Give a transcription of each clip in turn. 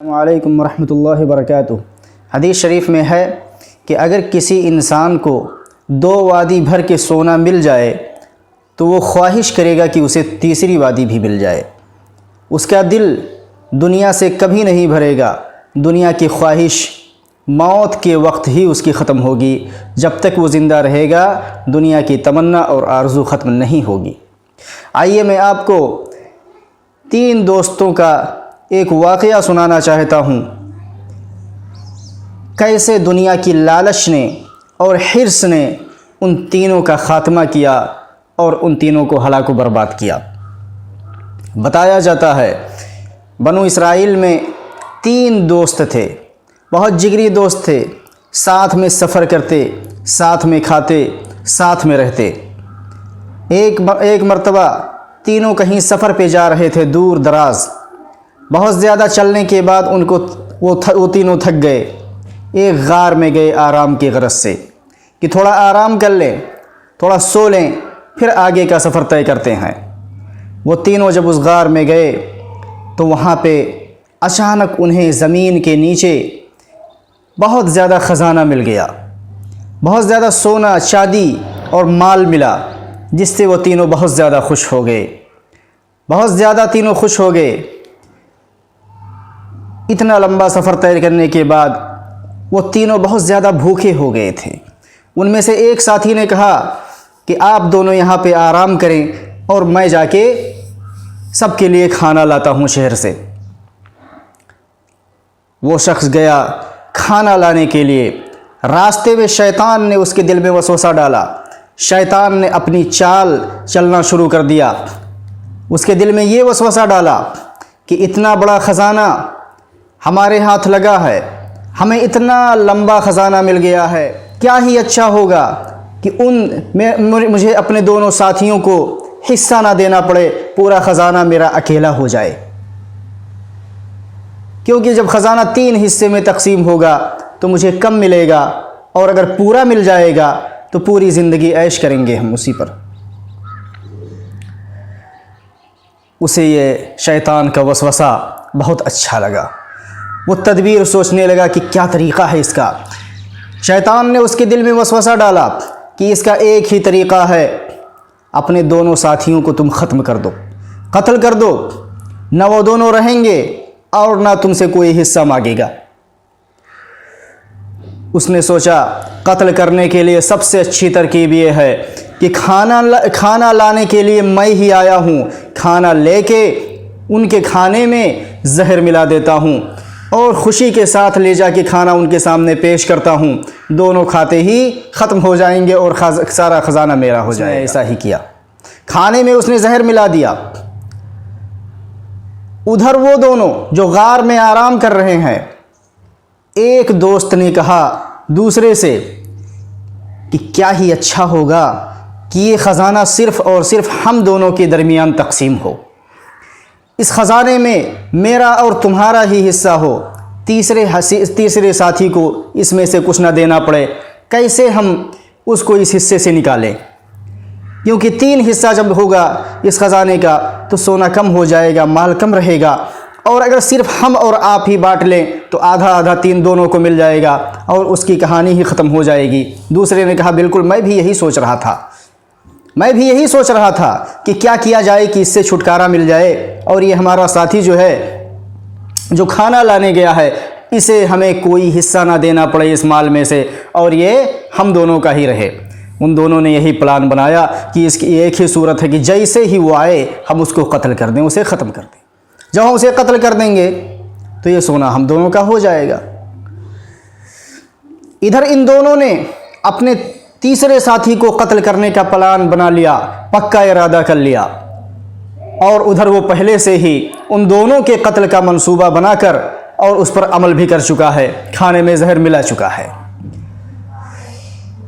अस्सलामुअलैकुम वरहमतुल्लाहि वबरकातुहू। हदीस शरीफ में है कि अगर किसी इंसान को 2 वादी भर के सोना मिल जाए तो वो ख्वाहिश करेगा कि उसे तीसरी वादी भी मिल जाए। उसका दिल दुनिया से कभी नहीं भरेगा। दुनिया की ख्वाहिश मौत के वक्त ही उसकी ख़त्म होगी। जब तक वो ज़िंदा रहेगा दुनिया की तमन्ना और आरज़ू ख़त्म नहीं होगी। आइए मैं आपको 3 दोस्तों का एक वाक़या सुनाना चाहता हूँ, कैसे दुनिया की लालच ने और हिर्स ने उन तीनों का ख़ात्मा किया और उन तीनों को हलाक व बर्बाद किया। बताया जाता है बनु इसराइल में 3 दोस्त थे, बहुत जिगरी दोस्त थे, साथ में सफ़र करते, साथ में खाते, साथ में रहते। एक मर्तबा तीनों कहीं सफ़र पे जा रहे थे, दूर दराज। बहुत ज़्यादा चलने के बाद उनको वो तीनों थक गए। एक गार में गए आराम की गरज से कि थोड़ा आराम कर लें, थोड़ा सो लें, फिर आगे का सफ़र तय करते हैं। वो तीनों जब उस गार में गए तो वहाँ पे अचानक उन्हें ज़मीन के नीचे बहुत ज़्यादा ख़जाना मिल गया। बहुत ज़्यादा सोना, चांदी और माल मिला, जिससे वो तीनों बहुत ज़्यादा खुश हो गए। बहुत ज़्यादा तीनों खुश हो गए। इतना लंबा सफ़र तय करने के बाद वो तीनों बहुत ज़्यादा भूखे हो गए थे। उनमें से एक साथी ने कहा कि आप दोनों यहाँ पे आराम करें और मैं जाके सबके लिए खाना लाता हूँ शहर से। वो शख्स गया खाना लाने के लिए। रास्ते में शैतान ने उसके दिल में वसवसा डाला। शैतान ने अपनी चाल चलना शुरू कर दिया। उसके दिल में ये वसवसा डाला कि इतना बड़ा ख़जाना हमारे हाथ लगा है, हमें इतना लंबा ख़जाना मिल गया है, क्या ही अच्छा होगा कि मुझे अपने दोनों साथियों को हिस्सा ना देना पड़े, पूरा ख़जाना मेरा अकेला हो जाए। क्योंकि जब ख़जाना 3 हिस्से में तकसीम होगा तो मुझे कम मिलेगा, और अगर पूरा मिल जाएगा तो पूरी ज़िंदगी ऐश करेंगे हम उसी पर। उसे ये शैतान का वसवसा बहुत अच्छा लगा। वो तदबीर सोचने लगा कि क्या तरीक़ा है इसका। शैतान ने उसके दिल में वसवसा डाला कि इसका एक ही तरीक़ा है, अपने दोनों साथियों को तुम ख़त्म कर दो, कत्ल कर दो। न वो दोनों रहेंगे और ना तुमसे कोई हिस्सा मांगेगा। उसने सोचा कत्ल करने के लिए सबसे अच्छी तरकीब ये है कि खाना लाने के लिए मैं ही आया हूँ, खाना लेके उनके खाने में जहर मिला देता हूँ और ख़ुशी के साथ ले जाके खाना उनके सामने पेश करता हूँ। दोनों खाते ही ख़त्म हो जाएंगे और सारा ख़जाना मेरा हो जाएगा। ऐसा ही किया, खाने में उसने जहर मिला दिया। उधर वो दोनों जो गार में आराम कर रहे हैं, एक दोस्त ने कहा दूसरे से कि क्या ही अच्छा होगा कि ये ख़जाना सिर्फ़ और सिर्फ हम दोनों के दरमियान तकसीम हो। इस ख़जाने में मेरा और तुम्हारा ही हिस्सा हो, तीसरे साथी को इसमें से कुछ ना देना पड़े। कैसे हम उसको इस हिस्से से निकालें? क्योंकि 3 हिस्सा जब होगा इस ख़जाने का तो सोना कम हो जाएगा, माल कम रहेगा, और अगर सिर्फ हम और आप ही बांट लें तो आधा आधा 3 दोनों को मिल जाएगा और उसकी कहानी ही ख़त्म हो जाएगी। दूसरे ने कहा बिल्कुल, मैं भी यही सोच रहा था, मैं भी यही सोच रहा था कि क्या किया जाए कि इससे छुटकारा मिल जाए, और ये हमारा साथी जो है, जो खाना लाने गया है, इसे हमें कोई हिस्सा ना देना पड़े इस माल में से, और ये हम दोनों का ही रहे। उन दोनों ने यही प्लान बनाया कि इसकी एक ही सूरत है कि जैसे ही वो आए हम उसको कत्ल कर दें, उसे ख़त्म कर दें। जब हम उसे कत्ल कर देंगे तो ये सोना हम दोनों का हो जाएगा। इधर इन दोनों ने अपने तीसरे साथी को कत्ल करने का प्लान बना लिया, पक्का इरादा कर लिया, और उधर वो पहले से ही उन दोनों के कत्ल का मंसूबा बनाकर और उस पर अमल भी कर चुका है, खाने में जहर मिला चुका है।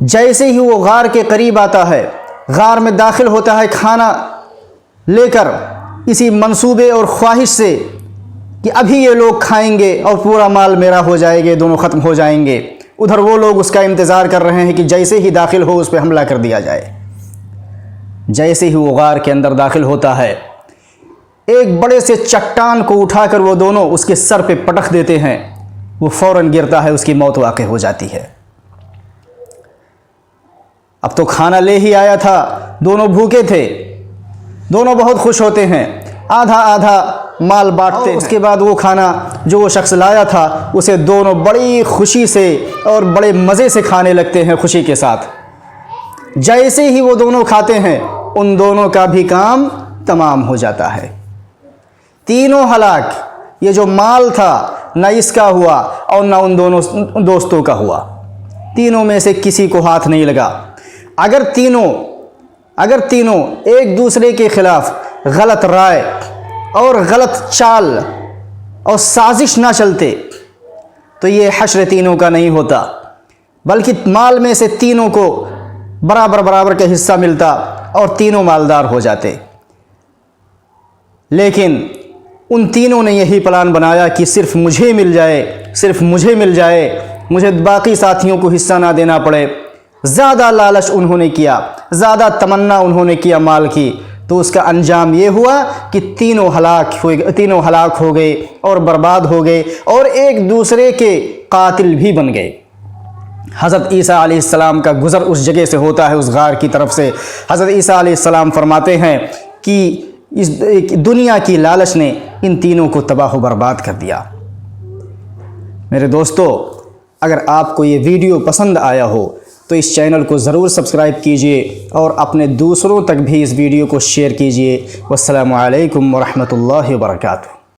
जैसे ही वो गार के करीब आता है, गार में दाखिल होता है खाना लेकर, इसी मंसूबे और ख्वाहिश से कि अभी ये लोग खाएंगे और पूरा माल मेरा हो जाएगा, दोनों ख़त्म हो जाएंगे। उधर वो लोग उसका इंतज़ार कर रहे हैं कि जैसे ही दाखिल हो उस पर हमला कर दिया जाए। जैसे ही वो गार के अंदर दाखिल होता है, एक बड़े से चट्टान को उठाकर वो दोनों उसके सर पे पटक देते हैं। वो फ़ौरन गिरता है, उसकी मौत वाक़ई हो जाती है। अब तो खाना ले ही आया था, दोनों भूखे थे, दोनों बहुत खुश होते हैं, आधा आधा माल बांटते हैं। उसके बाद वो खाना जो वो शख्स लाया था उसे दोनों बड़ी खुशी से और बड़े मज़े से खाने लगते हैं, खुशी के साथ। जैसे ही वो दोनों खाते हैं उन दोनों का भी काम तमाम हो जाता है। तीनों हलाक। ये जो माल था न इसका हुआ और न उन दोनों दोस्तों का हुआ। तीनों में से किसी को हाथ नहीं लगा। अगर तीनों एक दूसरे के खिलाफ गलत राय और गलत चाल और साजिश ना चलते तो ये हश्र तीनों का नहीं होता, बल्कि माल में से तीनों को बराबर बराबर का हिस्सा मिलता और तीनों मालदार हो जाते। लेकिन उन तीनों ने यही प्लान बनाया कि सिर्फ मुझे मिल जाए, मुझे बाकी साथियों को हिस्सा ना देना पड़े। ज़्यादा लालच उन्होंने किया, ज़्यादा तमन्ना उन्होंने किया माल की, तो उसका अंजाम ये हुआ कि तीनों हलाक हो गए और बर्बाद हो गए और एक दूसरे के कातिल भी बन गए। हज़रत ईसा अलैहिस्सलाम का गुज़र उस जगह से होता है, उस गार की तरफ से। हज़रत ईसा अलैहिस्सलाम फरमाते हैं कि इस दुनिया की लालच ने इन तीनों को तबाह व बर्बाद कर दिया। मेरे दोस्तों, अगर आपको ये वीडियो पसंद आया हो तो इस चैनल को ज़रूर सब्सक्राइब कीजिए और अपने दूसरों तक भी इस वीडियो को शेयर कीजिए। वस्सलामु अलैकुम व रहमतुल्लाहि व बरकातुहू।